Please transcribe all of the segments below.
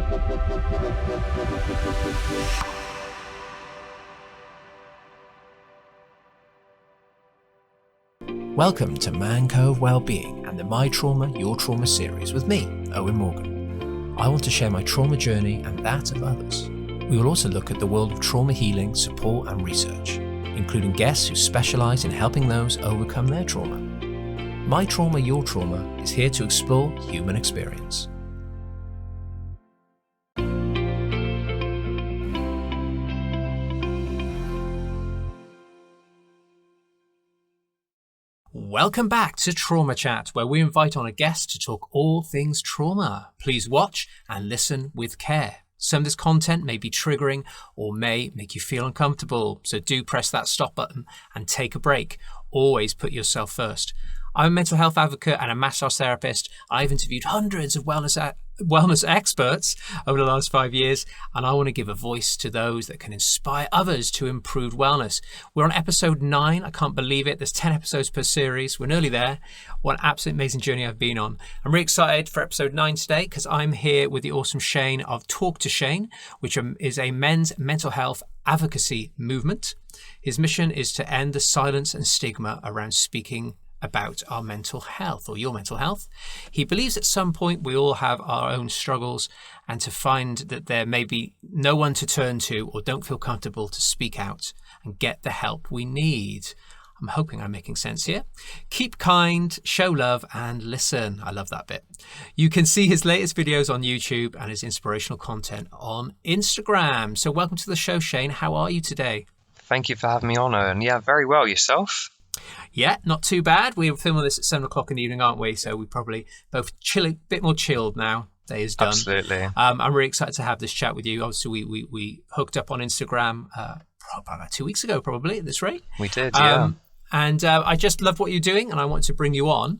Welcome to Cove, Wellbeing and the My Trauma, Your Trauma series with me, Owen Morgan. I want to share my trauma journey and that of others. We will also look at the world of trauma healing, support and research, including guests who specialise in helping those overcome their trauma. My Trauma, Your Trauma is here to explore human experience. Welcome back to Trauma Chat, where we invite on a guest to talk all things trauma. Please watch and listen with care. Some of this content may be triggering or may make you feel uncomfortable, so do press that stop button and take a break. Always put yourself first. I'm a mental health advocate and a massage therapist. I've interviewed hundreds of wellness experts over the last 5 years, and I want to give a voice to those that can inspire others to improve wellness. We're on episode 9. I can't believe it. There's 10 episodes per series. We're nearly there. What an absolute amazing journey I've been on. I'm really excited for episode 9 today because I'm here with the awesome Shane of Talk to Shane, which is a men's mental health advocacy movement. His mission is to end the silence and stigma around speaking about our mental health or your mental health. He believes at some point we all have our own struggles, and to find that there may be no one to turn to or don't feel comfortable to speak out and get the help we need. I'm hoping I'm making sense here. Keep kind, show love and listen. I love that bit. You can see his latest videos on YouTube and his inspirational content on Instagram. So welcome to the show, Shane. How are you today? Thank you for having me on, Owen. Yeah, very well. Yourself? Yeah, not too bad. We're filming this at 7 o'clock in the evening, aren't we? So we probably both a bit more chilled now. Day is done. Absolutely. I'm really excited to have this chat with you. Obviously, we hooked up on Instagram about 2 weeks ago, probably at this rate. We did, yeah. And I just love what you're doing, and I want to bring you on.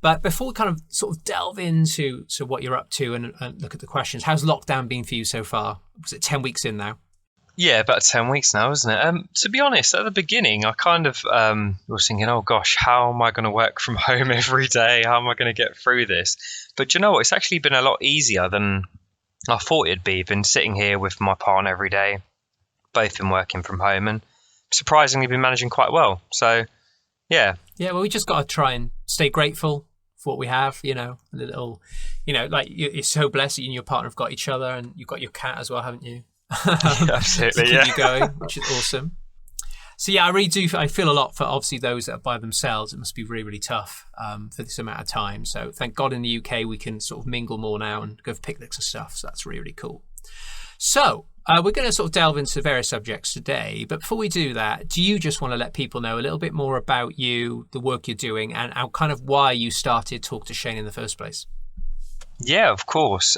But before we kind of sort of delve into what you're up to and look at the questions, how's lockdown been for you so far? Was it 10 weeks in now? Yeah, about 10 weeks now, isn't it? To be honest, at the beginning, I kind of was thinking, oh gosh, how am I going to work from home every day? How am I going to get through this? But do you know what? It's actually been a lot easier than I thought it'd be. Been sitting here with my partner every day, both been working from home, and surprisingly been managing quite well. So, yeah. Yeah, well, we just got to try and stay grateful for what we have, a little, like you're so blessed that you and your partner have got each other, and you've got your cat as well, haven't you? Absolutely, to keep you going, which is awesome. So yeah, I really do. I feel a lot for obviously those that are by themselves. It must be really, really tough for this amount of time. So thank God in the UK we can sort of mingle more now and go for picnics and stuff. So that's really, really cool. So we're going to sort of delve into various subjects today. But before we do that, do you just want to let people know a little bit more about you, the work you're doing, and kind of why you started Talk to Shane in the first place? Yeah, of course.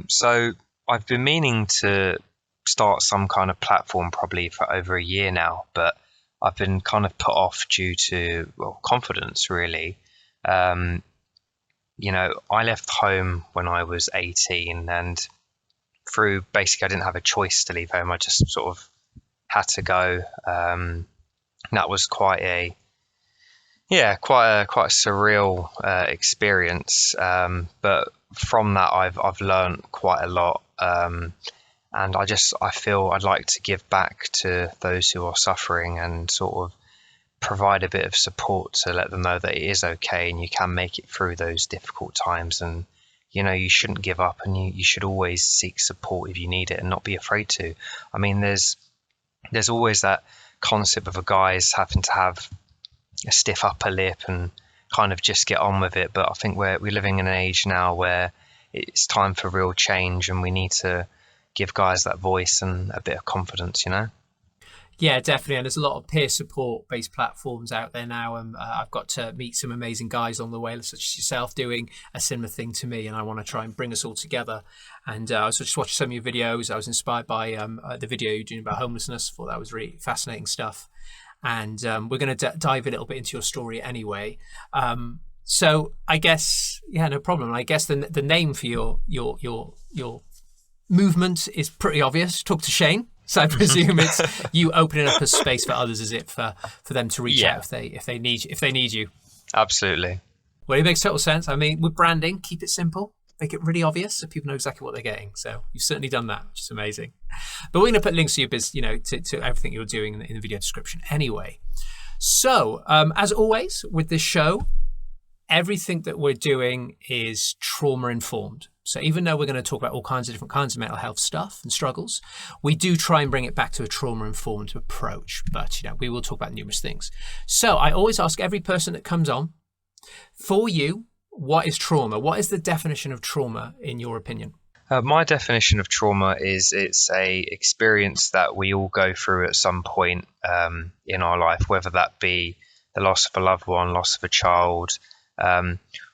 So I've been meaning to start some kind of platform probably for over a year now, but I've been kind of put off due to confidence really. I left home when I was 18, and through basically I didn't have a choice to leave home. I just sort of had to go. That was quite a surreal experience. But from that I've learned quite a lot. And I feel I'd like to give back to those who are suffering and sort of provide a bit of support to let them know that it is okay and you can make it through those difficult times. And, you shouldn't give up, and you should always seek support if you need it and not be afraid to. I mean, there's always that concept of a guy's having to have a stiff upper lip and kind of just get on with it. But I think we're living in an age now where it's time for real change, and we need to give guys that voice and a bit of confidence, Yeah, definitely. And there's a lot of peer support based platforms out there now. And I've got to meet some amazing guys on the way, such as yourself, doing a similar thing to me. And I want to try and bring us all together. And I was just watching some of your videos. I was inspired by the video you're doing about homelessness. I thought that was really fascinating stuff. And we're going to dive a little bit into your story anyway. So I guess, yeah, no problem. I guess the name for your movement is pretty obvious. Talk to Shane. So I presume it's you opening up a space for others, is it, for them to reach out if they need you? Absolutely. Well, it makes total sense. I mean, with branding, keep it simple. make it really obvious so people know exactly what they're getting. So you've certainly done that, which is amazing. But we're going to put links to your business, to everything you're doing in the video description anyway. So as always with this show, everything that we're doing is trauma informed. So even though we're going to talk about all kinds of different kinds of mental health stuff and struggles, we do try and bring it back to a trauma informed approach. But we will talk about numerous things. So I always ask every person that comes on, for you, what is trauma? What is the definition of trauma in your opinion? My definition of trauma is it's a experience that we all go through at some point in our life, whether that be the loss of a loved one, loss of a child,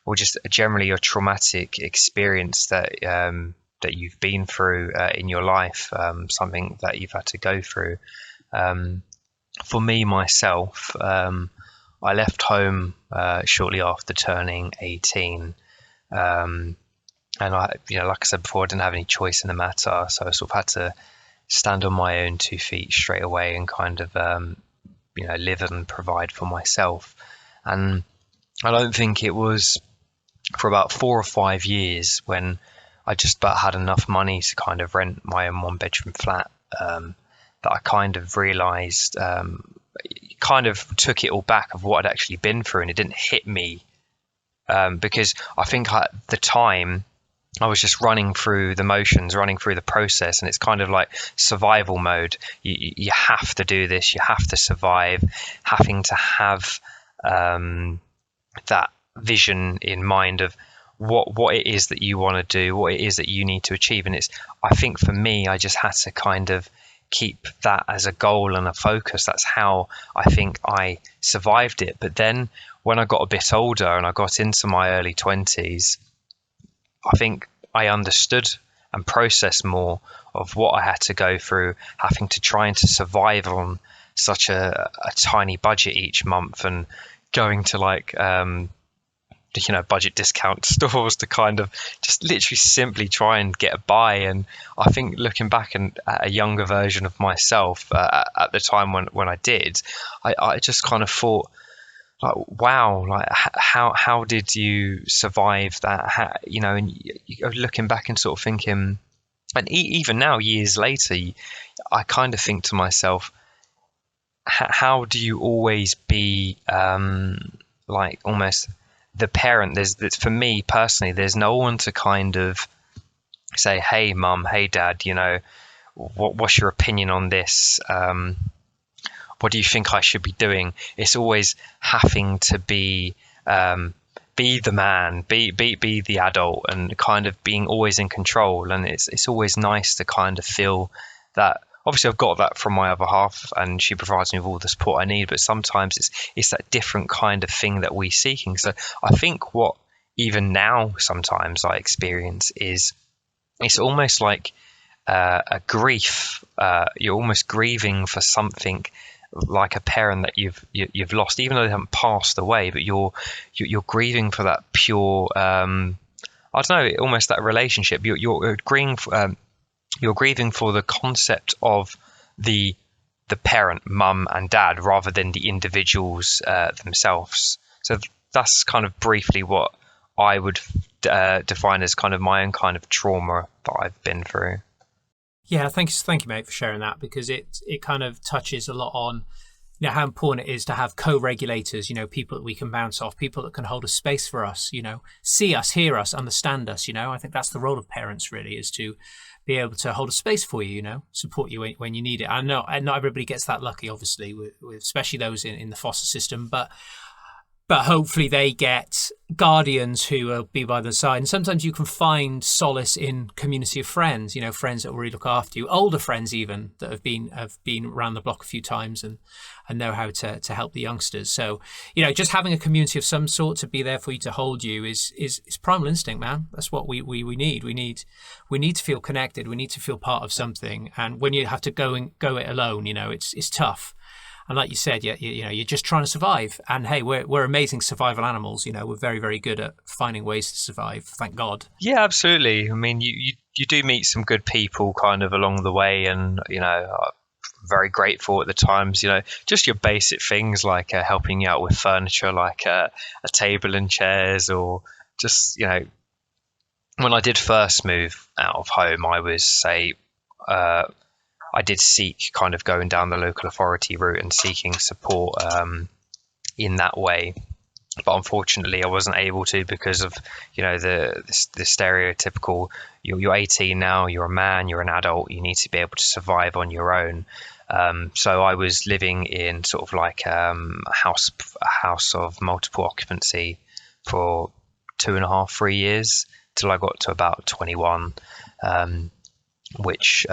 or just generally a traumatic experience that that you've been through in your life, something that you've had to go through. For me, myself, I left home shortly after turning 18. And I, like I said before, I didn't have any choice in the matter. So I sort of had to stand on my own 2 feet straight away and kind of, live and provide for myself. And I don't think it was for about 4 or 5 years when I just about had enough money to kind of rent my own 1-bedroom flat, that I kind of realized, kind of took it all back of what I'd actually been through, and it didn't hit me, because I think at the time I was just running through the motions, running through the process, and it's kind of like survival mode. You have to do this, you have to survive, having to have that vision in mind of what it is that you want to do, what it is that you need to achieve. And I think for me, I just had to kind of keep that as a goal and a focus. That's how I think I survived it. But then when I got a bit older and I got into my early 20s, I think I understood and processed more of what I had to go through, having to try and to survive on such a tiny budget each month, and going to budget discount stores to kind of just literally simply try and get by. And I think looking back at a younger version of myself at the time when I did, I just kind of thought, like, wow, like how did you survive that? And looking back and sort of thinking, and even now, years later, I kind of think to myself, how do you always be like almost the parent? For me personally, there's no one to kind of say, hey mum, hey dad, what's your opinion on this? What do you think I should be doing? It's always having to be the man, be the adult, and kind of being always in control. And it's always nice to kind of feel that. Obviously, I've got that from my other half, and she provides me with all the support I need. But sometimes it's that different kind of thing that we're seeking. So I think what even now sometimes I experience is it's almost like a grief. You're almost grieving for something, like a parent that you've lost, even though they haven't passed away, but you're grieving for that pure, I don't know, almost that relationship. You're grieving for the concept of the parent, mum and dad, rather than the individuals themselves. So that's kind of briefly what I would define as kind of my own kind of trauma that I've been through. Yeah, thank you, mate, for sharing that, because it kind of touches a lot on how important it is to have co-regulators, people that we can bounce off, people that can hold a space for us, see us, hear us, understand us. I think that's the role of parents, really, is to be able to hold a space for you, support you when you need it. I know, and not everybody gets that lucky, obviously, with especially those in the foster system, but hopefully they get guardians who will be by their side. And sometimes you can find solace in community of friends, friends that will really look after you, older friends even that have been around the block a few times and know how to help the youngsters. So, just having a community of some sort to be there for you, to hold you is primal instinct, man. That's what we need. We need to feel connected. We need to feel part of something. And when you have to go it alone, it's tough. And like you said, you're just trying to survive. And hey, we're amazing survival animals. We're very, very good at finding ways to survive. Thank God. Yeah, absolutely. I mean, you do meet some good people kind of along the way, and I'm very grateful at the times. Just your basic things like helping you out with furniture, like a table and chairs, or just when I did first move out of home, I was I did seek kind of going down the local authority route and seeking support in that way. But unfortunately, I wasn't able to because of, the stereotypical, you're 18 now, you're a man, you're an adult, you need to be able to survive on your own. So I was living in sort of like a house of multiple occupancy for 2.5, 3 years till I got to about 21. At which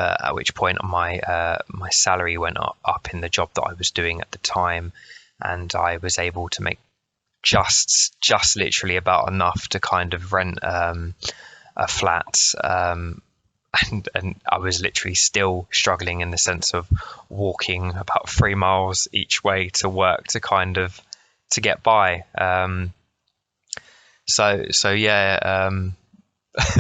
point my salary went up in the job that I was doing at the time, and I was able to make just literally about enough to kind of rent a flat, and I was literally still struggling in the sense of walking about 3 miles each way to work to get by. So yeah.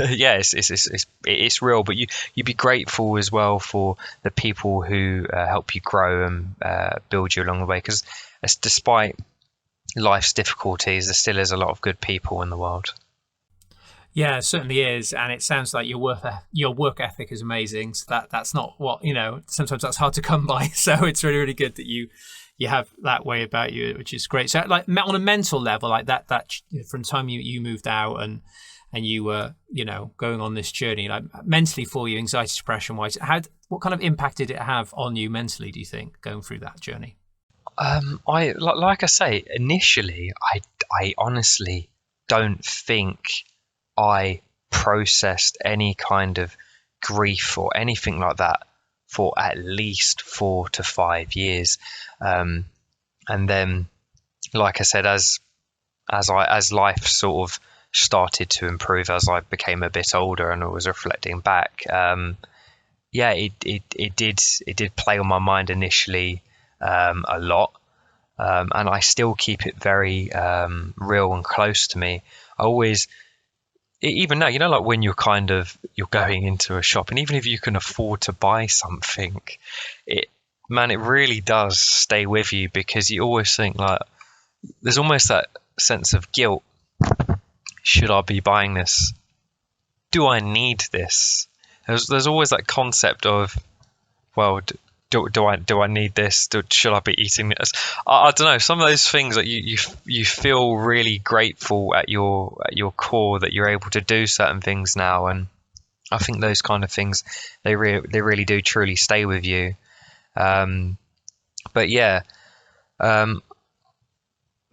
Yeah, it's real, but you'd be grateful as well for the people who help you grow and build you along the way, because despite life's difficulties, there still is a lot of good people in the world. Yeah, it certainly is, and it sounds like your work ethic is amazing. So that's not what, sometimes that's hard to come by. So it's really, really good that you have that way about you, which is great. So like on a mental level, like that from the time you moved out and you were, going on this journey, like mentally for you, anxiety, depression wise, what kind of impact did it have on you mentally, do you think, going through that journey? Like I say, initially, I honestly don't think I processed any kind of grief or anything like that for at least 4 to 5 years. And then, like I said, as life sort of started to improve, as I became a bit older and I was reflecting back, it did play on my mind initially a lot, and I still keep it very real and close to me. I always, even now, like when you're going into a shop, and even if you can afford to buy something, it really does stay with you, because you always think like there's almost that sense of guilt. Should I be buying this? Do I need this? There's always that concept of, well, do I need this? Should I be eating this? I don't know. Some of those things that you feel really grateful at your core that you're able to do certain things now, and I think those kind of things they really do truly stay with you. But yeah, like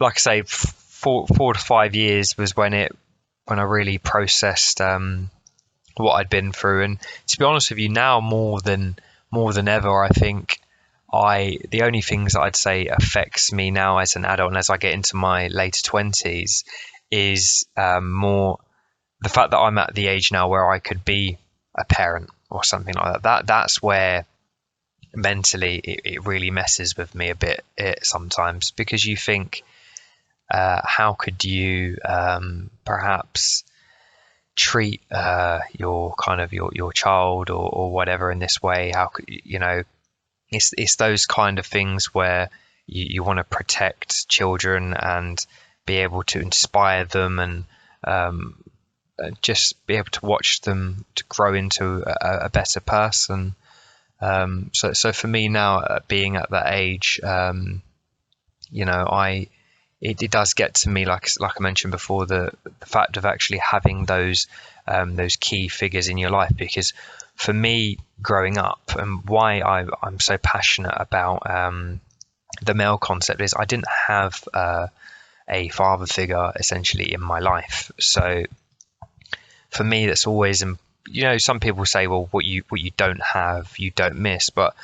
I say, 4 to 5 years was when I really processed what I'd been through. And to be honest with you, now more than ever, I think the only things that I'd say affects me now as an adult and as I get into my later 20s is more the fact that I'm at the age now where I could be a parent or something like that. That's where mentally it really messes with me a bit sometimes, because you think, how could you perhaps treat your child or whatever in this way? How could it's those kind of things where you want to protect children and be able to inspire them and just be able to watch them to grow into a better person. So for me now, being at that age, it does get to me, like I mentioned before, the fact of actually having those key figures in your life. Because for me, growing up, and why I'm so passionate about the male concept, is I didn't have a father figure essentially in my life. So for me, that's always, some people say, well, what you don't have, you don't miss, but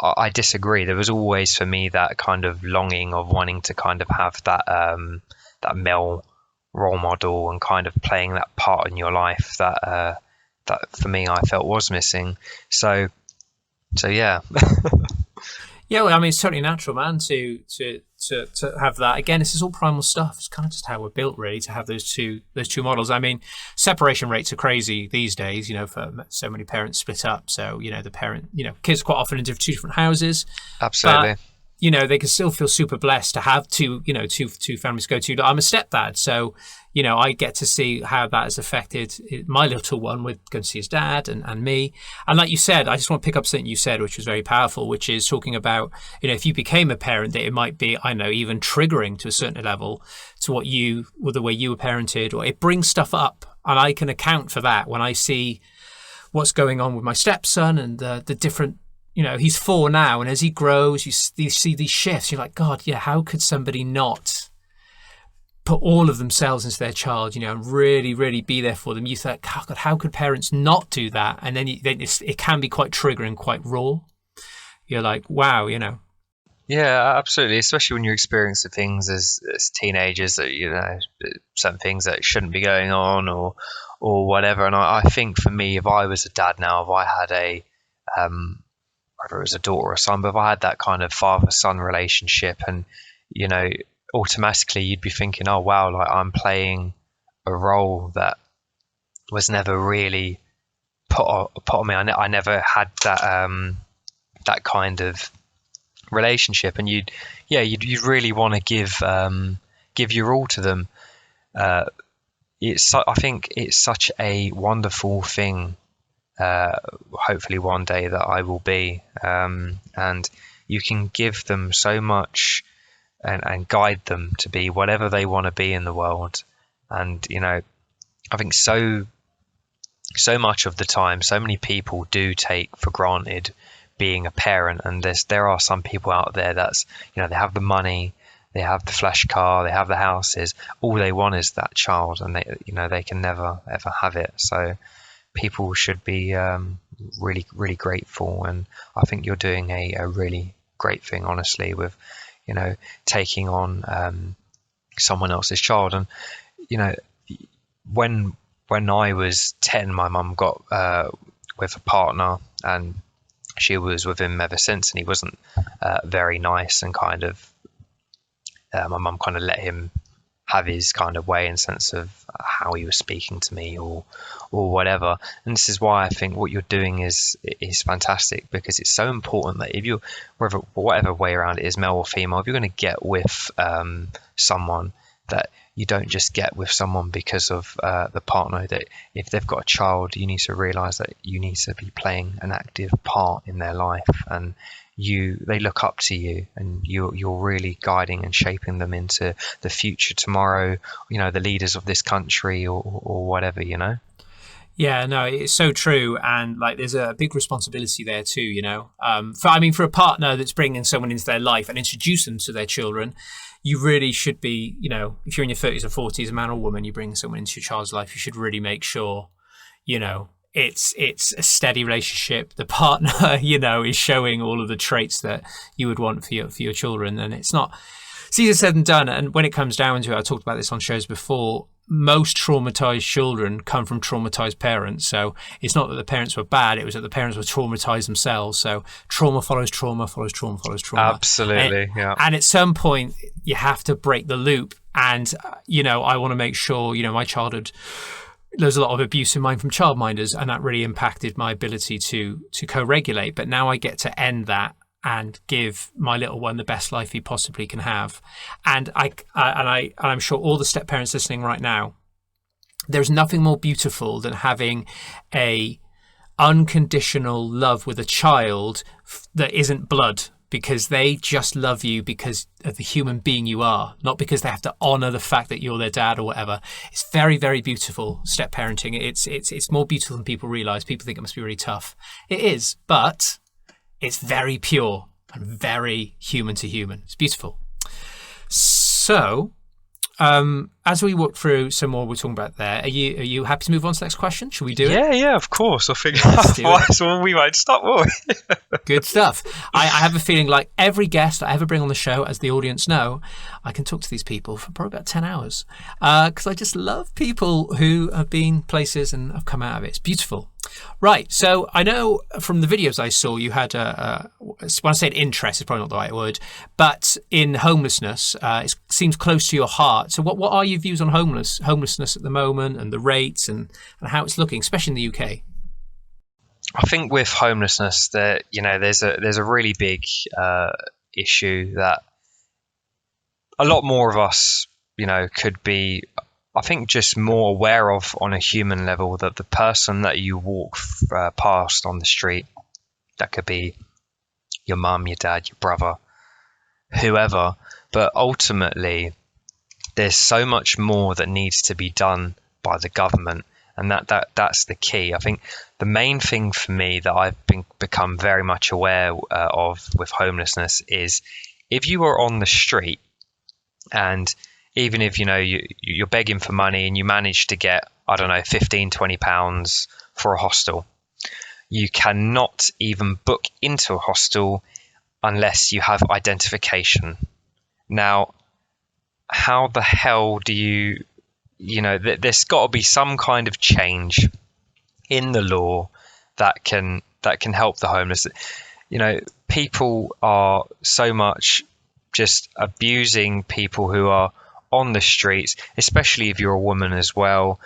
I disagree. There was always for me that kind of longing of wanting to kind of have that male role model and kind of playing that part in your life that for me I felt was missing. So yeah. Yeah, well, I mean, it's totally natural, man, to have that. Again, this is all primal stuff. It's kind of just how we're built, really, to have those two models. I mean, separation rates are crazy these days, for so many parents split up. So, the parent, kids quite often in 2 different houses. Absolutely. they can still feel super blessed to have two families to go to. I'm a stepdad, so I get to see how that has affected my little one with going to see his dad and me. And like you said, I just want to pick up something you said, which was very powerful, which is talking about, if you became a parent, that it might be, I know, even triggering to a certain level to the way you were parented, or it brings stuff up. And I can account for that when I see what's going on with my stepson and the different, he's 4 now. And as he grows, you see these shifts. You're like, God, yeah, how could somebody not put all of themselves into their child, and really, really be there for them? You think, oh God, how could parents not do that? And then it can be quite triggering, quite raw. You're like, wow, Yeah, absolutely. Especially when you're experiencing things as teenagers that, some things that shouldn't be going on or whatever. And I think for me, if I was a dad now, if I had whether it was a daughter or a son, but if I had that kind of father-son relationship, and, automatically you'd be thinking, oh wow, like I'm playing a role that was never really put on me. I never had that kind of relationship, and you'd really want to give your all to them. I think it's such a wonderful thing. Hopefully one day that I will be, and you can give them so much and guide them to be whatever they want to be in the world. And I think so much of the time, so many people do take for granted being a parent, and there are some people out there that's they have the money, they have the flash car, they have the houses, all they want is that child, and they can never ever have it. So people should be really, really grateful, and I think you're doing a really great thing, honestly, with taking on someone else's child. And when I was 10, my mum got with a partner, and she was with him ever since, and he wasn't very nice, and kind of my mum kind of let him have his kind of way in sense of how he was speaking to me or whatever. And this is why I think what you're doing is fantastic, because it's so important that if you're, whatever way around it is, male or female, if you're going to get with someone, that you don't just get with someone because of the partner. That if they've got a child, you need to realize that you need to be playing an active part in their life, and they look up to you, and you're really guiding and shaping them into the future tomorrow, the leaders of this country or whatever. Yeah, no, it's so true. And like, there's a big responsibility there too, for a partner that's bringing someone into their life and introduce them to their children. You really should be, if you're in your 30s or 40s, a man or woman, you bring someone into your child's life, you should really make sure, it's a steady relationship. The partner, is showing all of the traits that you would want for your children. And it's easier said than done. And when it comes down to it, I talked about this on shows before, most traumatized children come from traumatized parents. So it's not that the parents were bad, it was that the parents were traumatized themselves. So trauma follows trauma follows trauma follows trauma. Absolutely. Yeah. And at some point you have to break the loop. And I want to make sure, my childhood, there's a lot of abuse in mine from childminders, and that really impacted my ability to co-regulate. But now I get to end that and give my little one the best life he possibly can have. And I'm sure all the step parents listening right now, there's nothing more beautiful than having a unconditional love with a child that isn't blood, because they just love you because of the human being you are, not because they have to honor the fact that you're their dad or whatever. It's very, very beautiful, step parenting. It's more beautiful than people realize. People think it must be really tough. It is, but it's very pure and very human to human. It's beautiful. So, as we walk through some more we're talking about there, are you happy to move on to the next question? Should we do it? Yeah, of course. I figure otherwise we might stop, won't we? Good stuff. I have a feeling like every guest I ever bring on the show, as the audience know, I can talk to these people for probably about 10 hours because I just love people who have been places and have come out of it. It's beautiful. Right. So I know from the videos I saw you had when I say an interest, it's probably not the right word, but in homelessness, it seems close to your heart. So what are your views on homelessness at the moment, and the rates and how it's looking, especially in the UK? I think with homelessness, that there's a really big issue that a lot more of us, could be, I think, just more aware of on a human level, that the person that you walk past on the street, that could be your mum, your dad, your brother, whoever, but ultimately there's so much more that needs to be done by the government, and that's the key. I think the main thing for me that I've become very much aware of with homelessness is, if you are on the street, and even if you're begging for money and you manage to get, I don't know, 15-20 pounds for a hostel, you cannot even book into a hostel unless you have identification. Now, how the hell do there's got to be some kind of change in the law that can help the homeless. People are so much just abusing people who are on the streets, especially if you're a woman as well.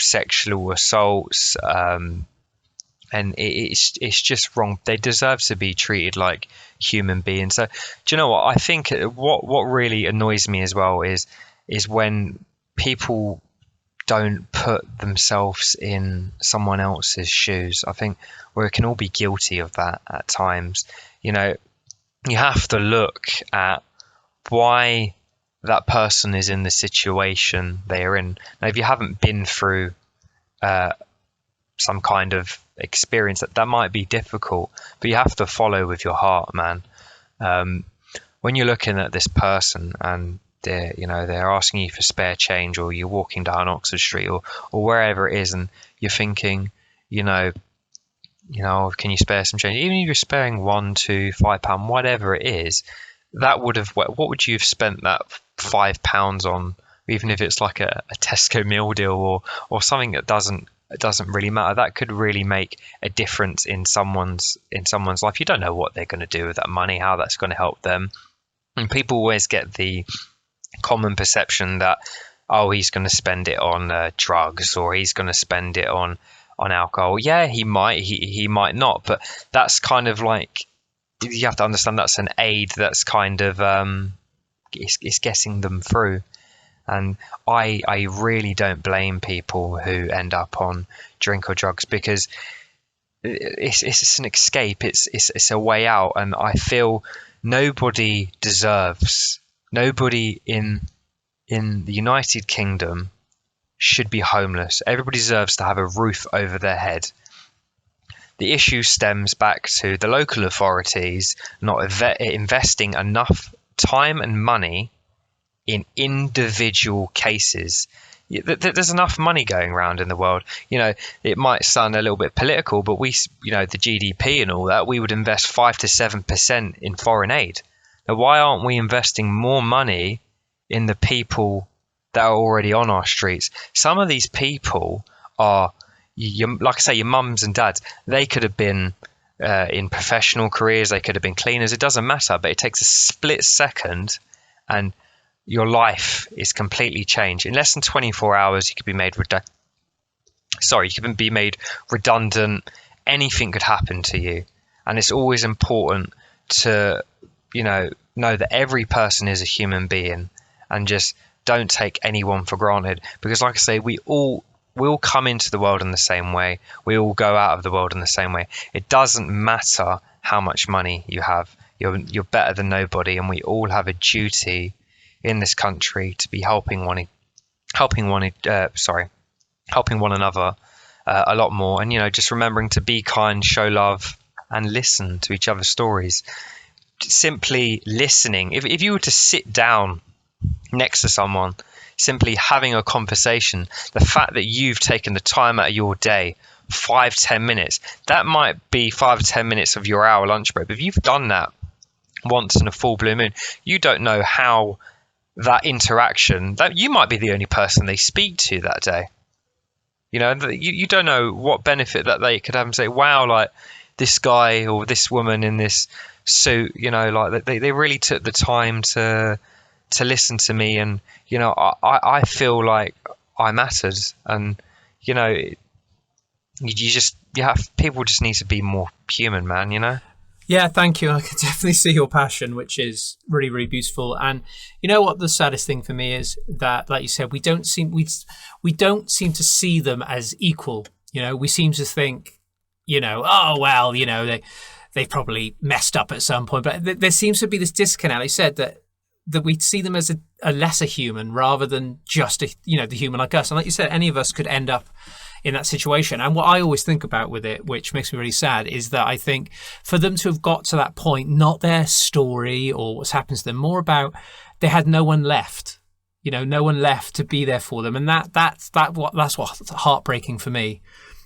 Sexual assaults, and it's just wrong. They deserve to be treated like human beings. So, do you know what I think? What really annoys me as well is when people don't put themselves in someone else's shoes. I think we can all be guilty of that at times. You have to look at why that person is in the situation they are in. Now, if you haven't been through some kind of experience, that might be difficult, but you have to follow with your heart, man. When you're looking at this person and they're asking you for spare change, or you're walking down Oxford Street or wherever it is, and you're thinking, can you spare some change? Even if you're sparing £1, £2, £5, whatever it is, what would you have spent that £5 on? Even if it's like a Tesco meal deal or something that doesn't really matter, that could really make a difference in someone's life. You don't know what they're going to do with that money, how that's going to help them. And people always get the common perception that, oh, he's going to spend it on drugs, or he's going to spend it on alcohol. Yeah, he might not, but that's kind of like, you have to understand that's an aid that's kind of it's getting them through. And I really don't blame people who end up on drink or drugs, because it's an escape, it's a way out. And I feel nobody in the United Kingdom should be homeless. Everybody deserves to have a roof over their head. The issue stems back to the local authorities not investing enough time and money in individual cases. There's enough money going around in the world. It might sound a little bit political, but the GDP and all that, we would invest 5 to 7% in foreign aid. Now, why aren't we investing more money in the people that are already on our streets? Some of these people are, like I say, your mums and dads. They could have been in professional careers, they could have been cleaners. It doesn't matter, but it takes a split second and your life is completely changed. In less than 24 hours, you could be made redundant. Anything could happen to you. And it's always important to, know that every person is a human being, and just don't take anyone for granted. Because like I say, we all come into the world in the same way. We all go out of the world in the same way. It doesn't matter how much money you have. You're better than nobody, and we all have a duty in this country to be helping one another a lot more. And just remembering to be kind, show love, and listen to each other's stories. Simply listening. If you were to sit down next to someone, simply having a conversation, the fact that you've taken the time out of your day, 5-10 minutes, that might be 5-10 minutes of your hour lunch break. If you've done that once in a full blue moon, you don't know how that interaction, that you might be the only person they speak to that day. You don't know what benefit that they could have, and say, wow, like this guy or this woman in this suit, like they really took the time to listen to me, and I feel like I mattered. And people just need to be more human, man. Yeah, thank you. I can definitely see your passion, which is really, really beautiful. And you know what the saddest thing for me is that, like you said, we don't seem to see them as equal. We seem to think, oh well, they probably messed up at some point. But there seems to be this disconnect. Like you said that we see them as a lesser human rather than just the human like us. And like you said, any of us could end up in that situation. And what I always think about with it, which makes me really sad, is that I think for them to have got to that point, not their story or what's happened to them, more about they had no one left, no one left to be there for them. And that's what's heartbreaking for me,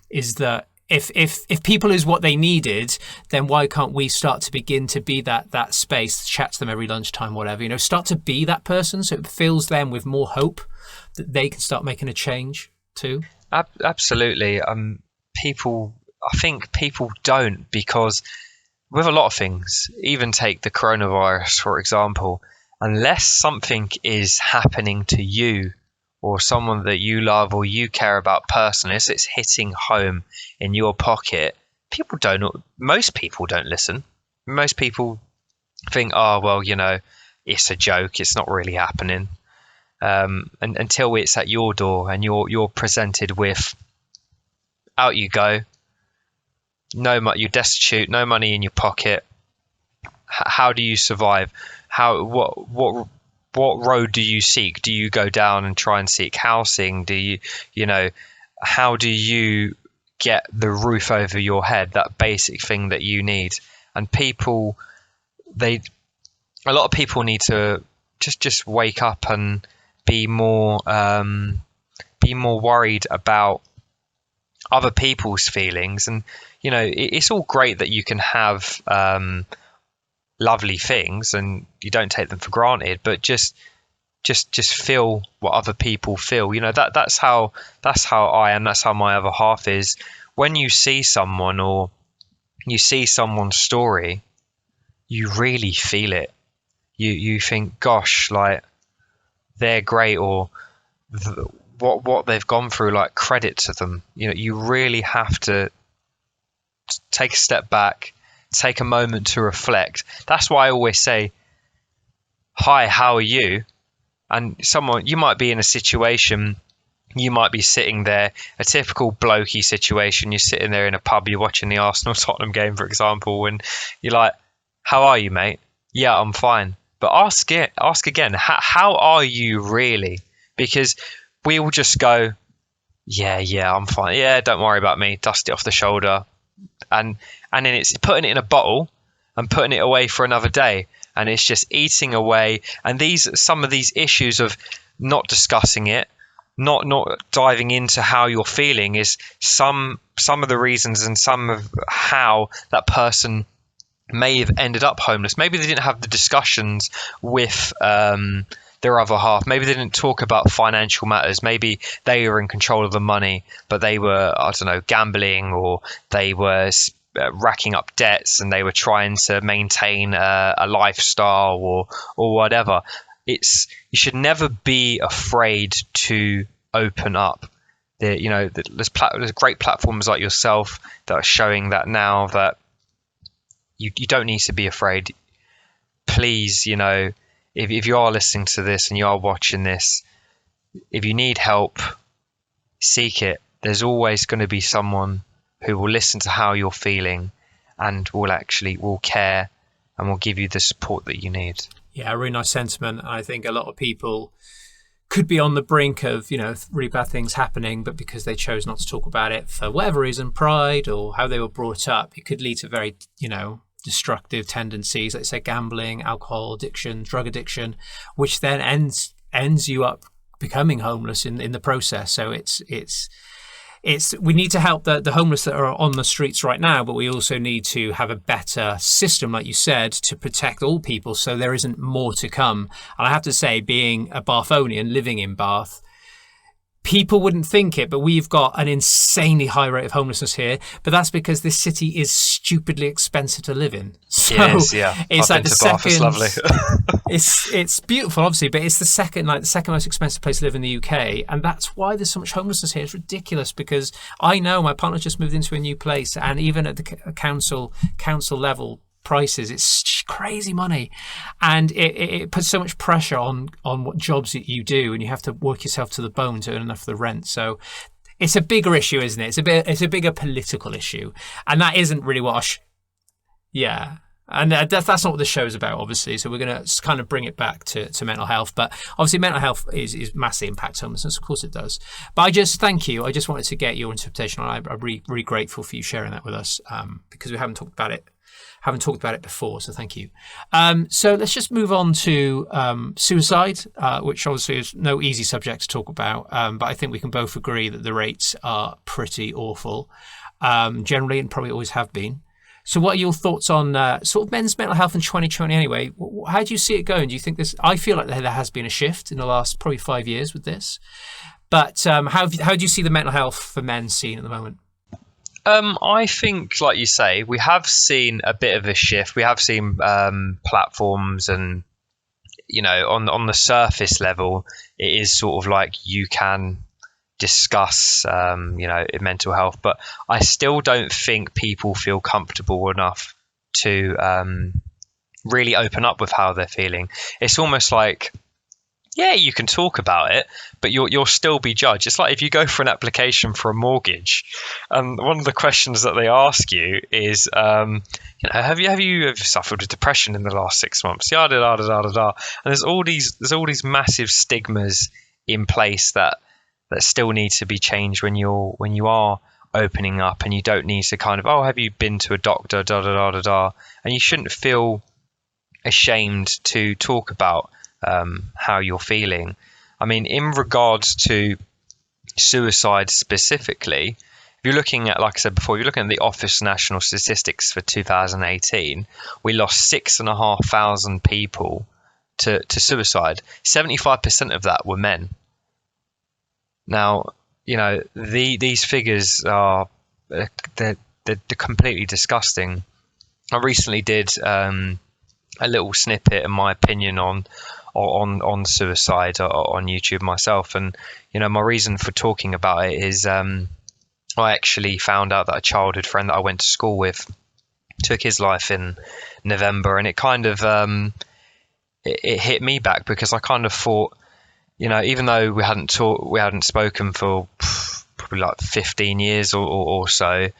is that if people is what they needed, then why can't we start to begin to be that space, chat to them every lunchtime, whatever, start to be that person, so it fills them with more hope that they can start making a change too. Absolutely. I think people don't, because with a lot of things, even take the coronavirus, for example, unless something is happening to you or someone that you love or you care about personally, as it's hitting home in your pocket, most people don't listen. Most people think, oh, well, it's a joke. It's not really happening. And until it's at your door and you're presented with, out you go, you're destitute, no money in your pocket. How do you survive? What road do you seek? Do you go down and try and seek housing? Do you how do you get the roof over your head, that basic thing that you need? And a lot of people need to just wake up and be more worried about other people's feelings. And it's all great that you can have lovely things and you don't take them for granted, but just feel what other people feel. That's how I am. That's how my other half is. When you see someone or you see someone's story, you really feel it. You think, gosh, like, they're great, or what they've gone through, like, credit to them. You really have to take a step back, take a moment to reflect. That's why I always say, hi, how are you? And you might be in a situation, you might be sitting there, a typical blokey situation, you're sitting there in a pub, you're watching the Arsenal-Tottenham game, for example, and you're like, how are you, mate? Yeah, I'm fine. But ask again, how are you really? Because we will just go, yeah, I'm fine. Yeah, don't worry about me. Dust it off the shoulder. And then it's putting it in a bottle and putting it away for another day. And it's just eating away. And some of these issues of not discussing it, not diving into how you're feeling, is some of the reasons and some of how that person may have ended up homeless. Maybe they didn't have the discussions with their other half. Maybe they didn't talk about financial matters. Maybe they were in control of the money, but they were, I don't know, gambling, or they were racking up debts and they were trying to maintain a lifestyle or whatever. You should never be afraid to open up. There's great platforms like yourself that are showing that now, that you don't need to be afraid. Please, if you are listening to this and you are watching this, if you need help, seek it. There's always going to be someone who will listen to how you're feeling and will care and will give you the support that you need. Yeah, a really nice sentiment. I think a lot of people could be on the brink of, really bad things happening, but because they chose not to talk about it for whatever reason, pride or how they were brought up, it could lead to very, destructive tendencies, like say gambling, alcohol addiction, drug addiction, which then ends you up becoming homeless in the process. So we need to help the homeless that are on the streets right now, but we also need to have a better system, like you said, to protect all people so there isn't more to come. And I have to say, being a Bathonian living in Bath, people wouldn't think it, but we've got an insanely high rate of homelessness here. But that's because this city is stupidly expensive to live in. So it is, yeah. It's I've like been to Bath, it's lovely. it's beautiful, obviously, but it's the second most expensive place to live in the UK, and that's why there's so much homelessness here. It's ridiculous, because I know my partner just moved into a new place, and even at the council level, prices. It's crazy money, and it puts so much pressure on what jobs that you do, and you have to work yourself to the bone to earn enough for the rent. So it's a bigger issue, isn't it? It's a bigger political issue, and that isn't really what yeah. And that's not what the show's about, obviously. So we're going to kind of bring it back to mental health. But obviously mental health is massively impacts homelessness. Of course it does. But I just thank you. I just wanted to get your interpretation. I'm really, really grateful for you sharing that with us, because we haven't talked about it before. So thank you. So let's just move on to suicide, which obviously is no easy subject to talk about. But I think we can both agree that the rates are pretty awful, generally, and probably always have been. So what are your thoughts on sort of men's mental health in 2020 anyway? How do you see it going? Do you think I feel like there has been a shift in the last probably 5 years with this. But how do you see the mental health for men seen at the moment? I think, like you say, we have seen a bit of a shift. We have seen platforms and, on the surface level, it is sort of like you can discuss mental health, but I still don't think people feel comfortable enough to really open up with how they're feeling. It's almost like, yeah, you can talk about it, but you'll still be judged. It's like if you go for an application for a mortgage, and one of the questions that they ask you is, have you ever suffered with depression in the last 6 months? Yada da da da da da. And there's all these massive stigmas in place that still need to be changed when you are opening up, and you don't need to kind of, have you been to a doctor, da da da da da. And you shouldn't feel ashamed to talk about how you're feeling. I mean, in regards to suicide specifically, if you're looking at, like I said before, you're looking at the Office of National Statistics for 2018, we lost 6,500 people to suicide. 75% of that were men. Now, these figures are they're completely disgusting. I recently did a little snippet, in my opinion, on suicide on YouTube myself, and my reason for talking about it is I actually found out that a childhood friend that I went to school with took his life in November, and it kind of it hit me back, because I kind of thought, even though we hadn't spoken for probably like 15 years or so,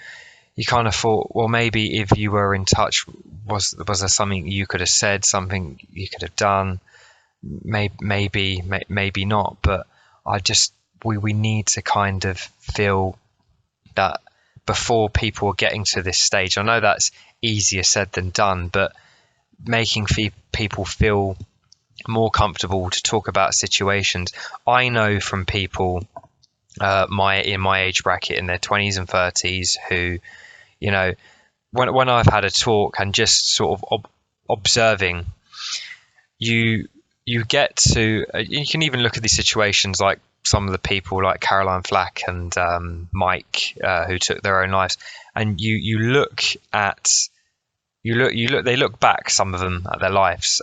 you kind of thought, well, maybe if you were in touch, was there something you could have said, something you could have done? Maybe not. But we need to kind of feel that before people are getting to this stage. I know that's easier said than done, but making people feel more comfortable to talk about situations. I know from people in my age bracket, in their 20s and 30s, who, when I've had a talk and just sort of observing, you get to, you can even look at these situations like some of the people like Caroline Flack and Mike who took their own lives, and they look back, some of them, at their lives.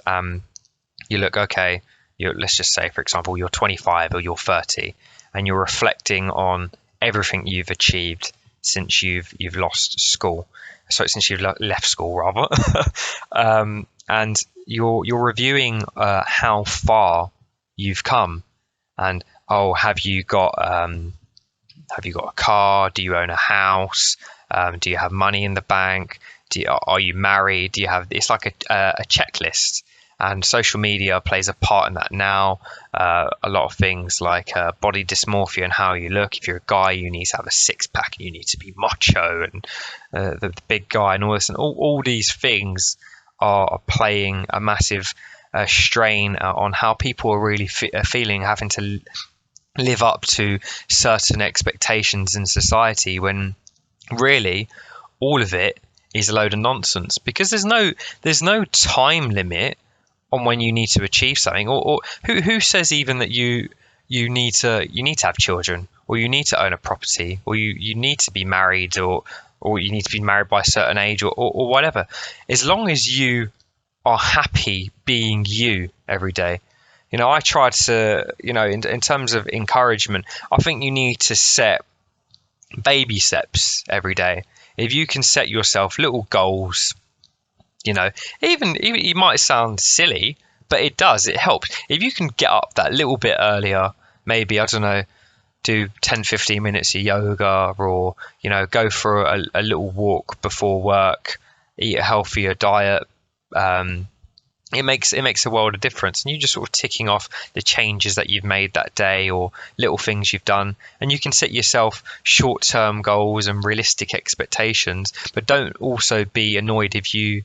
You look, okay, let's just say, for example, you're 25 or you're 30, and you're reflecting on everything you've achieved since you've left school, rather, and you're reviewing how far you've come, and have you got a car? Do you own a house? Do you have money in the bank? Are you married? It's like a checklist. And social media plays a part in that now. A lot of things like body dysmorphia and how you look. If you're a guy, you need to have a six-pack, and you need to be macho and the big guy and all this. And all these things are playing a massive strain on how people are really feeling, having to live up to certain expectations in society, when really all of it is a load of nonsense, because there's no time limit on when you need to achieve something, or who says even that you need to have children, or you need to own a property, or you need to be married, or you need to be married by a certain age, or whatever. As long as you are happy being you every day. I try to, in terms of encouragement, I think you need to set baby steps every day. If you can set yourself little goals, You know, even it might sound silly, but it does. It helps. If you can get up that little bit earlier, maybe, I don't know, do 10-15 minutes of yoga, or, you know, go for a little walk before work, eat a healthier diet. It makes a world of difference, and you just sort of ticking off the changes that you've made that day, or little things you've done, and you can set yourself short-term goals and realistic expectations, but don't also be annoyed if you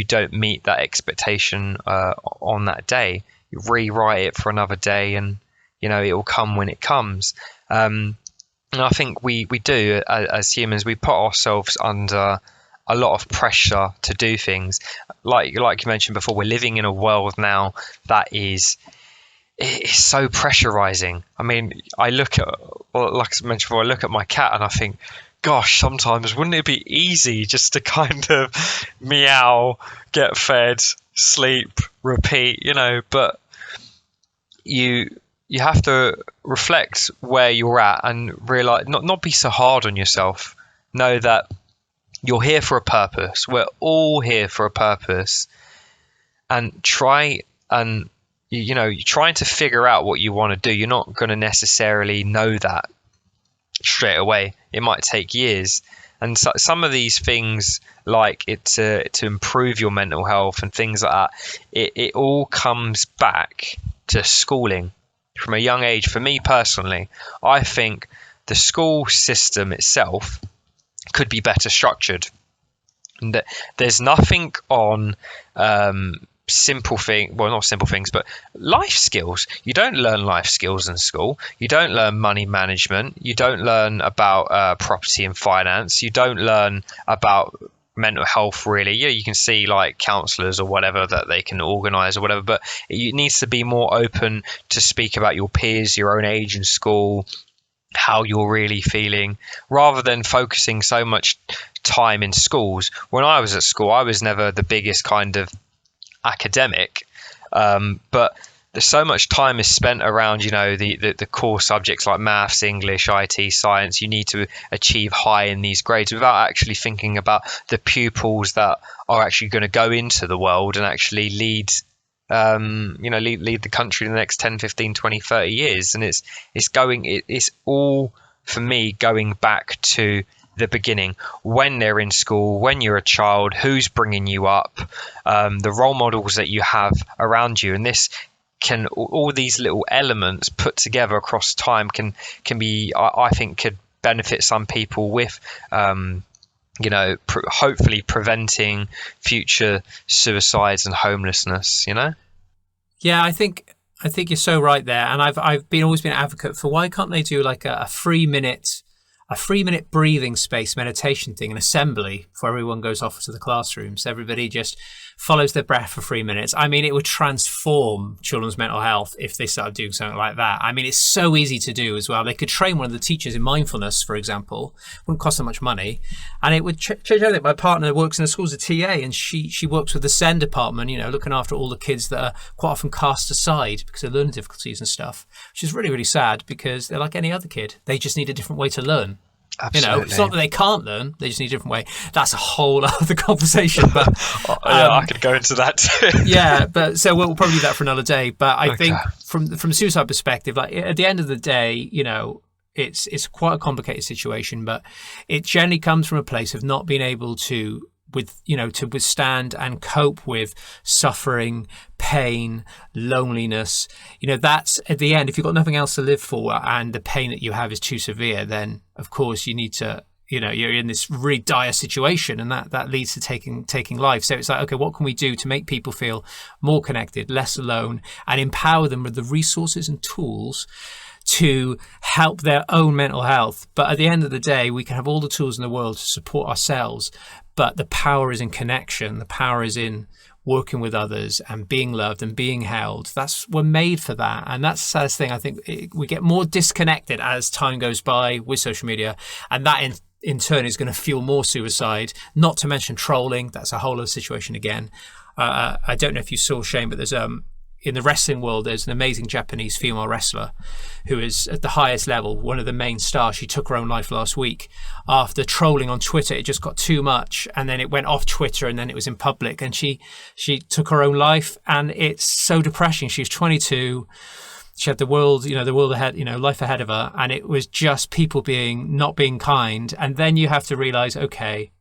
don't meet that expectation on that day. You rewrite it for another day, and, you know, it will come when it comes. And I think we do, as humans, we put ourselves under a lot of pressure to do things. Like you mentioned before, we're living in a world now that is so pressurizing. I mean, I look at, like I mentioned before, I look at my cat and I think, gosh, sometimes wouldn't it be easy just to kind of meow, get fed, sleep, repeat, you know? But you have to reflect where you're at and realize, not be so hard on yourself. Know that you're here for a purpose. We're all here for a purpose, and you're trying to figure out what you want to do. You're not going to necessarily know that straight away. It might take years. And so, some of these things, like to improve your mental health and things like that, it all comes back to schooling from a young age. For me personally, I think the school system itself could be better structured. And there's nothing on simple thing, well, not simple things, but life skills. You don't learn life skills in school. You don't learn money management. You don't learn about property and finance. You don't learn about mental health, really. Yeah, you can see like counselors or whatever that they can organize or whatever, but it needs to be more open to speak about your peers, your own age in school, how you're really feeling, rather than focusing so much time in schools. When I was at school, I was never the biggest kind of academic, but there's so much time is spent around, you know, the core subjects like maths, English, IT, science. You need to achieve high in these grades without actually thinking about the pupils that are actually going to go into the world and actually lead the country in the next 10, 15, 20, 30 years. And it's all, for me, going back to the beginning, when they're in school, when you're a child, who's bringing you up, the role models that you have around you. And this can, all these little elements put together across time can be, I think, could benefit some people with hopefully preventing future suicides and homelessness, you know? Yeah, I think you're so right there. And I've always been an advocate for, why can't they do like a 3-minute breathing space meditation thing, an assembly before everyone goes off to the classrooms. Everybody just follows their breath for 3 minutes. I mean, it would transform children's mental health if they started doing something like that. I mean, it's so easy to do as well. They could train one of the teachers in mindfulness, for example. Wouldn't cost them much money. And it would change everything. My partner works in a school as a TA, and she works with the SEND department, looking after all the kids that are quite often cast aside because of learning difficulties and stuff, which is really, really sad, because they're like any other kid. They just need a different way to learn. Absolutely. It's not that they can't learn, they just need a different way. That's a whole other conversation. But I could go into that too. Yeah, but so we'll probably do that for another day. But I think from the suicide perspective, like at the end of the day, it's quite a complicated situation, but it generally comes from a place of not being able to withstand and cope with suffering, pain, loneliness. That's at the end. If you've got nothing else to live for and the pain that you have is too severe, then of course you need to, you're in this really dire situation, and that leads to taking life. So it's like, okay, what can we do to make people feel more connected, less alone, and empower them with the resources and tools to help their own mental health? But at the end of the day, we can have all the tools in the world to support ourselves, but the power is in connection. The power is in working with others and being loved and being held. We're made for that. And that's the saddest thing. I think we get more disconnected as time goes by with social media, and that in turn is going to fuel more suicide, not to mention trolling. That's a whole other situation again. I don't know if you saw, Shane, but there's in the wrestling world, there's an amazing Japanese female wrestler who is at the highest level, one of the main stars. She took her own life last week after trolling on Twitter. It just got too much, and then it went off Twitter, and then it was in public, and she took her own life, and it's so depressing. She was 22. She had the world ahead, life ahead of her, and it was just people not being kind. And then you have to realize, okay,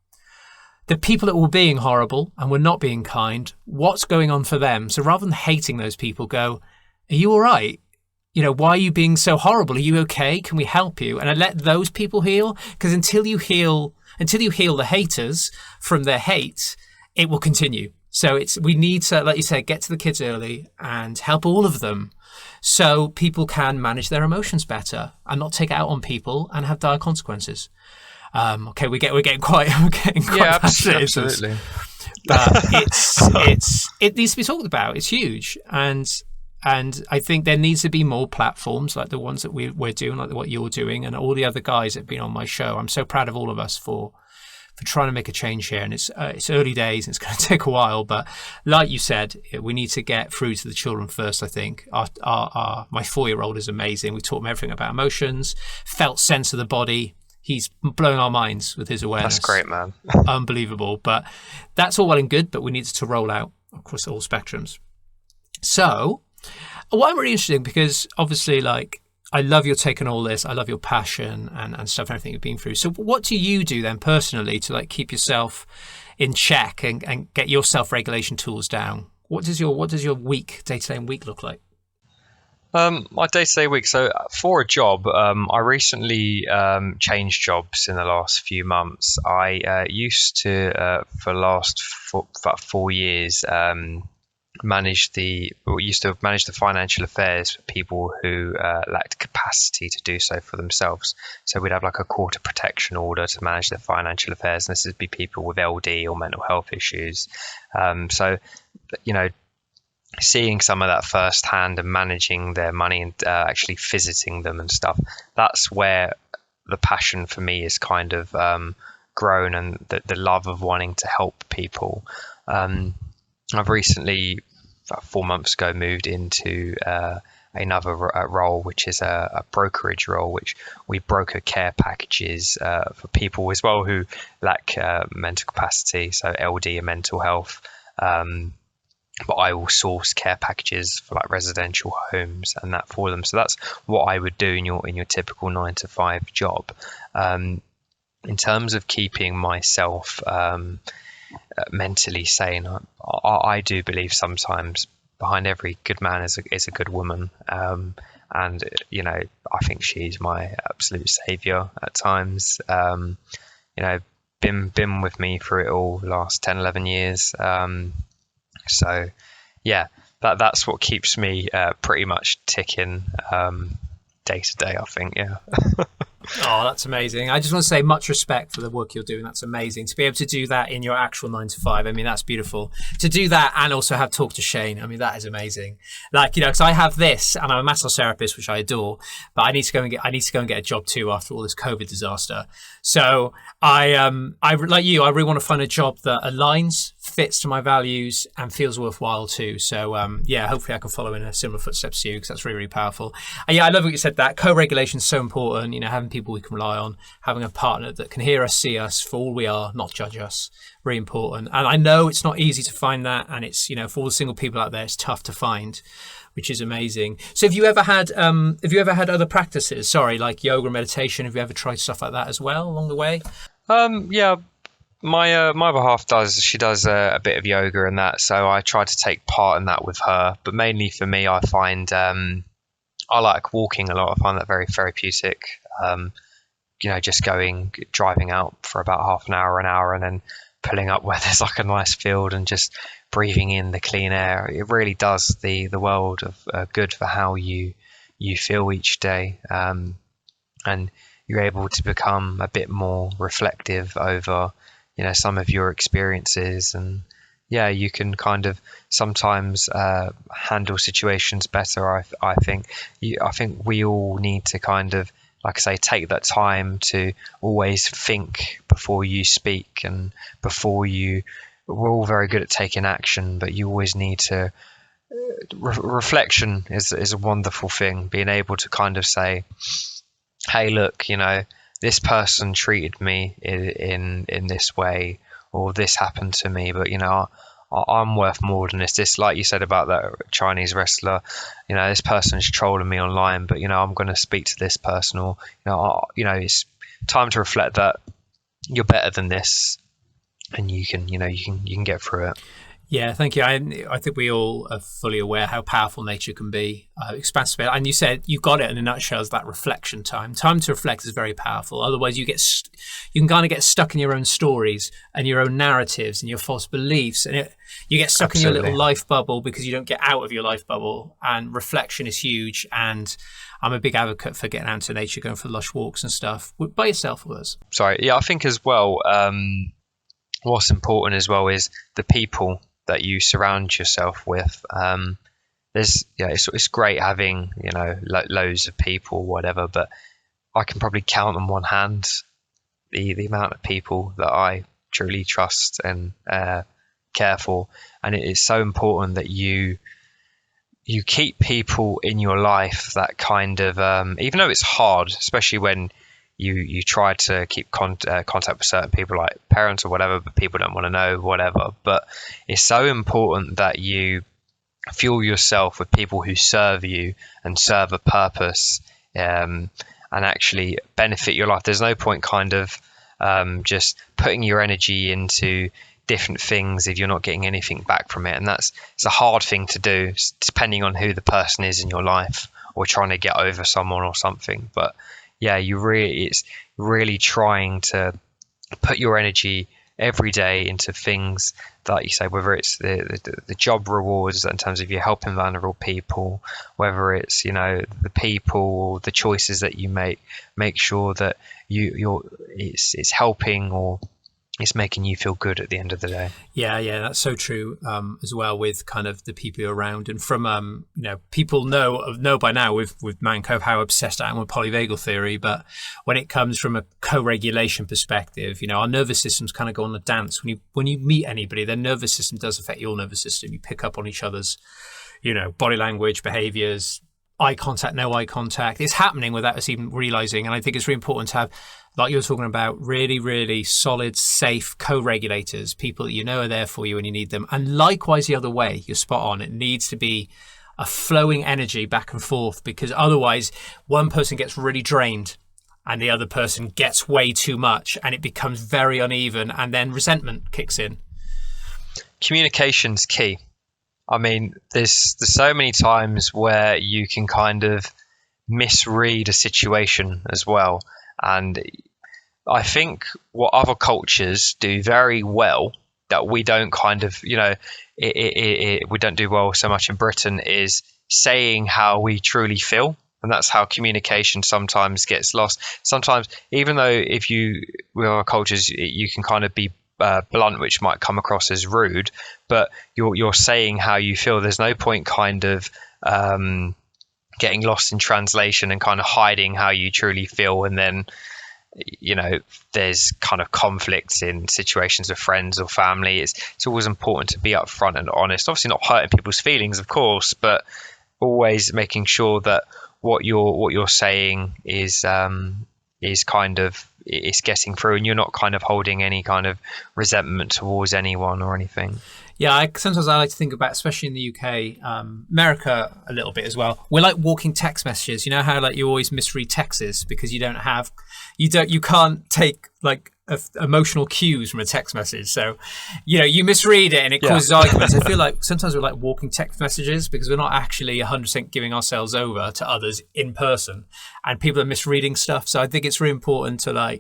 the people that were being horrible and were not being kind, what's going on for them? So rather than hating those people, go, are you all right? Why are you being so horrible? Are you okay? Can we help you? And I let those people heal, because until you heal the haters from their hate, it will continue. So we need to, like you said, get to the kids early and help all of them, so people can manage their emotions better and not take it out on people and have dire consequences. Okay, we're getting quite absolutely. But it needs to be talked about. It's huge, and I think there needs to be more platforms like the ones that we're doing, like what you're doing, and all the other guys that have been on my show. I'm so proud of all of us for trying to make a change here, and it's early days and it's going to take a while. But like you said, we need to get through to the children first. I think my 4-year-old is amazing. We taught him everything about emotions, felt sense of the body. He's blown our minds with his awareness. That's great, man. Unbelievable. But that's all well and good, but we need to roll out across all spectrums. So what I'm really interested in, because obviously, like, I love your take on all this. I love your passion and stuff and everything you've been through. So what do you do then personally to like keep yourself in check and get your self-regulation tools down? What does your day-to-day week look like? My day-to-day week. So for a job, I recently changed jobs in the last few months. I used to, for the last about 4 years, manage the financial affairs for people who lacked capacity to do so for themselves. So we'd have like a court of protection order to manage their financial affairs, and this would be people with LD or mental health issues. So, seeing some of that firsthand and managing their money and actually visiting them and stuff, that's where the passion for me is kind of grown, and the love of wanting to help people. I've recently, about 4 months ago, moved into another role, which is a brokerage role, which we broker care packages for people as well who lack mental capacity, so LD and mental health. But I will source care packages for like residential homes and that for them. So that's what I would do in your typical 9-to-5 job. In terms of keeping myself mentally sane, I do believe sometimes behind every good man is a good woman, and I think she's my absolute savior at times. Been with me through it all the last 10-11 years. So yeah, that's what keeps me pretty much ticking day to day, I think. Yeah. Oh, that's amazing. I just want to say much respect for the work you're doing. That's amazing. To be able to do that in your actual 9-to-5, I mean, that's beautiful. To do that and also have Talk to Shane, I mean, that is amazing. Like, because I have this, and I'm a massage therapist, which I adore, but I need to go and get a job too after all this COVID disaster. So I like you, I really want to find a job that aligns, fits to my values, and feels worthwhile too. So hopefully I can follow in a similar footsteps to you, because that's really, really powerful. And I love what you said, that co-regulation is so important. Having people we can rely on, having a partner that can hear us, see us for all we are, not judge us, really important. And I know it's not easy to find that, and it's for all the single people out there, it's tough to find, which is amazing. So have you ever had other practices, like yoga, meditation? Have you ever tried stuff like that as well along the way? Yeah, my other half does a bit of yoga and that, so I try to take part in that with her. But mainly for me, I find I like walking a lot. I find that very therapeutic. Just driving out for about half an hour, and then pulling up where there's like a nice field and just breathing in the clean air. It really does the world of good for how you feel each day, and you're able to become a bit more reflective over some of your experiences, and you can kind of sometimes handle situations better. I think we all need to kind of, like I say, take that time to always think before you speak, and we're all very good at taking action, but you always need to reflection is a wonderful thing. Being able to kind of say, hey, look, this person treated me in this way, or this happened to me, but I'm worth more than this. This, like you said about that Chinese wrestler, this person's trolling me online, but I'm going to speak to this person, or it's time to reflect that you're better than this, and you can get through it. Yeah, thank you. I think we all are fully aware how powerful nature can be, expansive. And you said you got it in a nutshell as that reflection time. Time to reflect is very powerful. Otherwise, you can kind of get stuck in your own stories and your own narratives and your false beliefs, and you get stuck Absolutely. in your little life bubble because you don't get out of your life bubble. And reflection is huge. And I'm a big advocate for getting out into nature, going for lush walks and stuff by yourself or others. Sorry, yeah, I think as well. What's important as well is the people that you surround yourself with. It's great having loads of people, whatever, but I can probably count on one hand the amount of people that I truly trust and care for, and it is so important that you keep people in your life that kind of even though it's hard, especially when you try to keep contact with certain people like parents or whatever, but people don't want to know, whatever. But it's so important that you fuel yourself with people who serve you and serve a purpose, and actually benefit your life. There's no point kind of just putting your energy into different things if you're not getting anything back from it. And it's a hard thing to do, depending on who the person is in your life, or trying to get over someone or something. But yeah, it's really trying to put your energy every day into things that you say, whether it's the job rewards in terms of you helping vulnerable people, whether it's the people or the choices that you make sure that it's helping, or it's making you feel good at the end of the day. Yeah, that's so true as well, with kind of the people you're around. And from people know by now with Man Cove how obsessed I am with polyvagal theory. But when it comes from a co-regulation perspective, our nervous systems kind of go on a dance. When you meet anybody, their nervous system does affect your nervous system. You pick up on each other's body language, behaviors, eye contact, no eye contact. It's happening without us even realizing. And I think it's really important to have, like you were talking about, really, really solid, safe co-regulators, people that are there for you when you need them. And likewise, the other way, you're spot on. It needs to be a flowing energy back and forth, because otherwise one person gets really drained and the other person gets way too much, and it becomes very uneven, and then resentment kicks in. Communication's key. I mean, there's so many times where you can kind of misread a situation as well. And I think what other cultures do very well that we don't kind of, we don't do well so much in Britain, is saying how we truly feel. And that's how communication sometimes gets lost. Sometimes, even though with other cultures, you can kind of be blunt, which might come across as rude, but you're saying how you feel. There's no point kind of getting lost in translation and kind of hiding how you truly feel, and then there's kind of conflicts in situations with friends or family. It's always important to be upfront and honest, obviously not hurting people's feelings, of course, but always making sure that what you're saying is kind of, it's getting through, and you're not kind of holding any kind of resentment towards anyone or anything. Yeah, sometimes I like to think about, especially in the UK, America a little bit as well. We're like walking text messages. You know how like you always misread texts because you can't take like emotional cues from a text message. So, you misread it and it causes arguments. I feel like sometimes we're like walking text messages because we're not actually 100% giving ourselves over to others in person, and people are misreading stuff. So I think it's really important to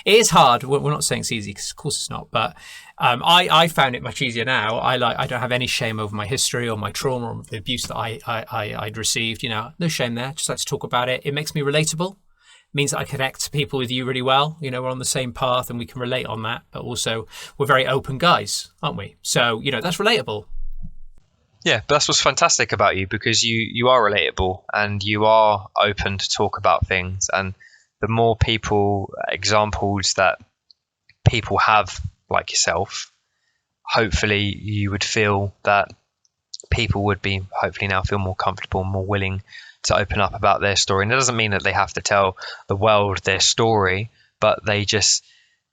it is hard. We're not saying it's easy, because of course it's not, but I found it much easier now. I don't have any shame over my history or my trauma or the abuse that I'd received. No shame there. Just like to talk about it. It makes me relatable. It means that I connect people with you really well. We're on the same path and we can relate on that. But also, we're very open guys, aren't we? So that's relatable. Yeah, but that's what's fantastic about you, because you are relatable and you are open to talk about things. And the more examples that people have like yourself, hopefully you would feel that people would be hopefully now feel more comfortable and more willing to open up about their story. And it doesn't mean that they have to tell the world their story, but they just,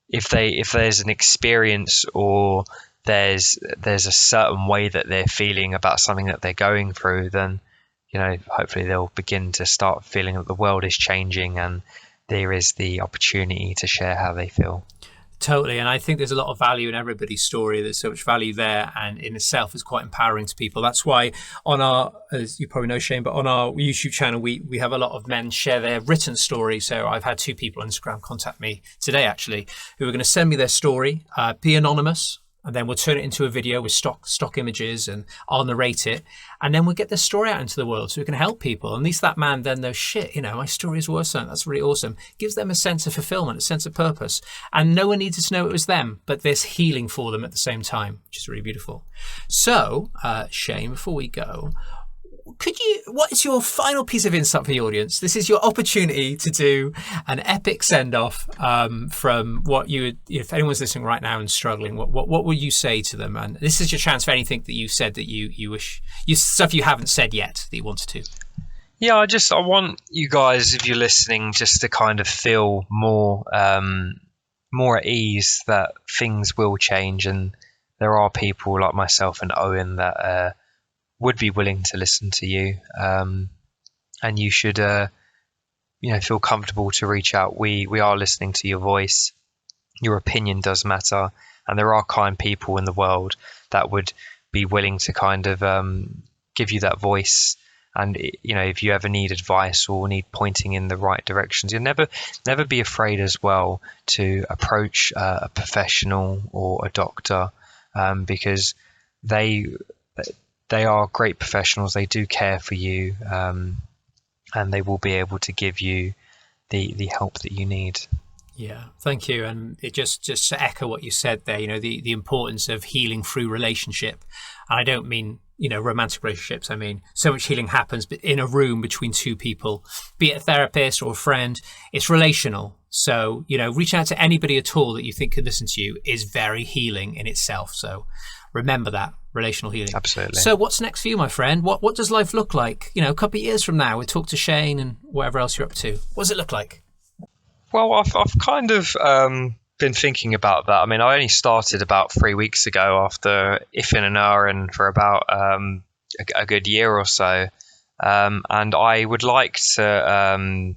if there's an experience or there's a certain way that they're feeling about something that they're going through, then hopefully they'll begin to start feeling that the world is changing and there is the opportunity to share how they feel. Totally. And I think there's a lot of value in everybody's story. There's so much value there, and in itself is quite empowering to people. That's why on our, as you probably know, Shane, but on our YouTube channel, we have a lot of men share their written story. So I've had 2 people on Instagram contact me today, actually, who are going to send me their story, be anonymous. And then we'll turn it into a video with stock images, and I'll narrate it. And then we'll get the story out into the world so we can help people. And at least that man then knows, shit, my story is worth something. That's really awesome. Gives them a sense of fulfillment, a sense of purpose. And no one needed to know it was them, but there's healing for them at the same time, which is really beautiful. So, Shane, before we go, what is your final piece of insight for the audience? This is your opportunity to do an epic send-off from what you would, if anyone's listening right now and struggling, what would you say to them? And this is your chance for anything that you've said that you wish, stuff you haven't said yet that you wanted to. Yeah, I want you guys, if you're listening, just to kind of feel more at ease that things will change, and there are people like myself and Owen that would be willing to listen to you, and you should feel comfortable to reach out. We are listening to your voice. Your opinion does matter, and there are kind people in the world that would be willing to kind of give you that voice. And if you ever need advice or need pointing in the right directions, you'll never be afraid as well to approach a professional or a doctor, because they are great professionals. They do care for you, and they will be able to give you the help that you need. Yeah, thank you. And it just to echo what you said there, the importance of healing through relationship. And I don't mean, romantic relationships. I mean, so much healing happens in a room between 2 people, be it a therapist or a friend. It's relational. So, reaching out to anybody at all that you think could listen to you is very healing in itself. So remember that, relational healing. Absolutely. So what's next for you, my friend? What does life look like? A couple of years from now, we'll talk to Shane and whatever else you're up to. What does it look like? Well, I've kind of been thinking about that. I mean, I only started about 3 weeks ago after ifing and ahhing for about a good year or so. And I would like to...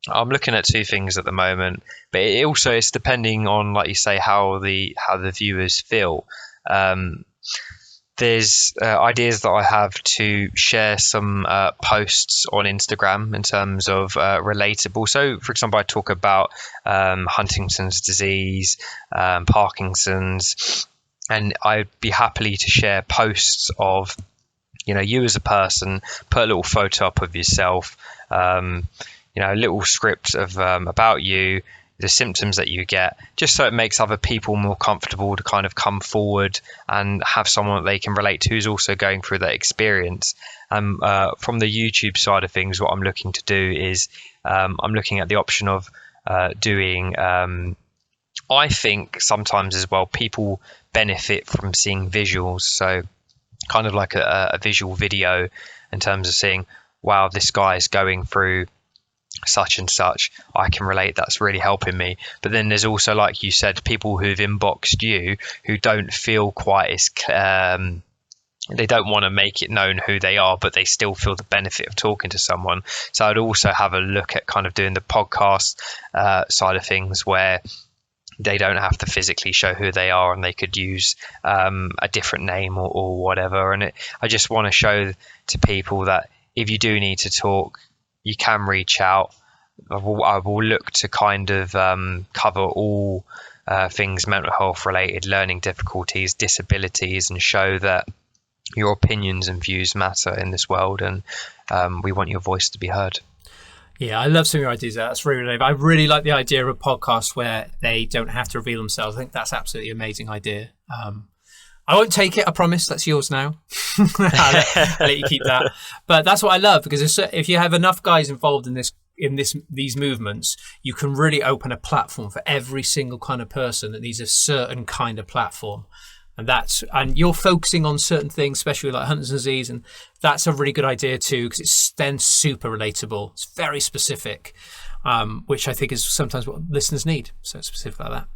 I'm looking at 2 things at the moment, but it also is depending on, like you say, how the viewers feel. There's ideas that I have to share some posts on Instagram in terms of relatable. So, for example, I talk about Huntington's disease, Parkinson's, and I'd be happily to share posts of, you as a person, put a little photo up of yourself, a little script of about you, the symptoms that you get, just so it makes other people more comfortable to kind of come forward and have someone that they can relate to who's also going through that experience. From the YouTube side of things, what I'm looking to do is I'm looking at the option of doing, I think sometimes as well, people benefit from seeing visuals. So kind of like a visual video in terms of seeing, wow, this guy is going through such and such, I can relate, that's really helping me. But then there's also, like you said, people who've inboxed you who don't feel quite as they don't want to make it known who they are, but they still feel the benefit of talking to someone. So I'd also have a look at kind of doing the podcast side of things, where they don't have to physically show who they are, and they could use a different name or whatever. And I just want to show to people that if you do need to talk, you can reach out. I will look to kind of cover all things mental health related, learning difficulties, disabilities, and show that your opinions and views matter in this world, and we want your voice to be heard. Yeah, I love some of your ideas. That's really relative. I really like the idea of a podcast where they don't have to reveal themselves. I think that's absolutely amazing idea. I won't take it, I promise. That's yours now. I'll let you keep that. But that's what I love, because if you have enough guys involved in these movements, you can really open a platform for every single kind of person that needs a certain kind of platform. And you're focusing on certain things, especially like Huntington's disease, and that's a really good idea too, because it's then super relatable. It's very specific, which I think is sometimes what listeners need. So it's specific like that.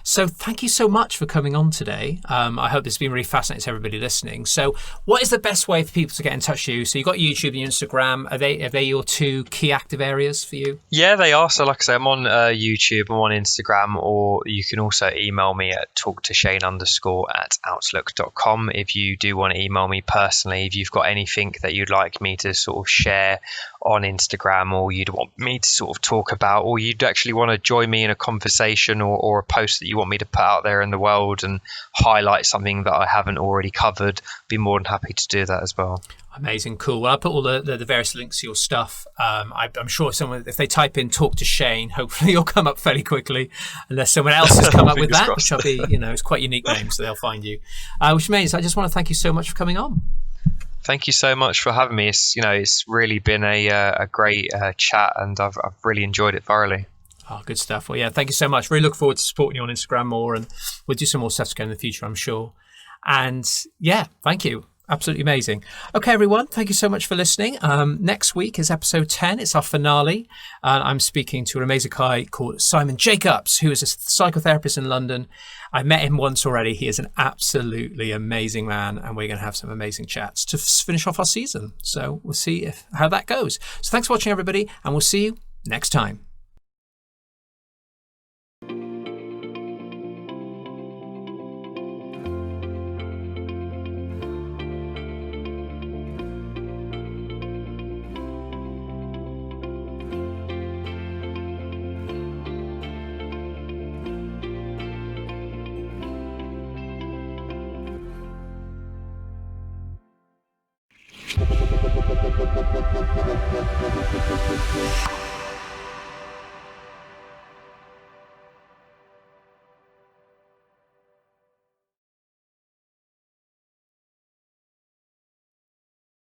So thank you so much for coming on today. I hope this has been really fascinating to everybody listening. So what is the best way for people to get in touch with you? So you've got YouTube and Instagram. Are they your two key active areas for you? Yeah, they are. So like I say, I'm on YouTube, I'm on Instagram, or you can also email me at talktoshane_@outlook.com if you do want to email me personally. If you've got anything that you'd like me to sort of share on Instagram, or you'd want me to sort of talk about, or you'd actually want to join me in a conversation or a post that you want me to put out there in the world and highlight something that I haven't already covered, be more than happy to do that as well. Amazing, cool. Well, I'll put all the various links to your stuff. I'm sure if they type in "Talk to Shane," hopefully you'll come up fairly quickly, unless someone else has come up with that, which will be, it's quite a unique name, so they'll find you. Which means I just want to thank you so much for coming on. Thank you so much for having me. It's really been a great chat, and I've really enjoyed it thoroughly. Oh, good stuff. Well, yeah, thank you so much. Really look forward to supporting you on Instagram more, and we'll do some more stuff together in the future, I'm sure. And yeah, thank you. Absolutely amazing. Okay, everyone, thank you so much for listening. Next week is episode 10. It's our finale. I'm speaking to an amazing guy called Simon Jacobs, who is a psychotherapist in London. I met him once already. He is an absolutely amazing man, and we're going to have some amazing chats to finish off our season. So we'll see how that goes. So thanks for watching, everybody, and we'll see you next time. Thank you.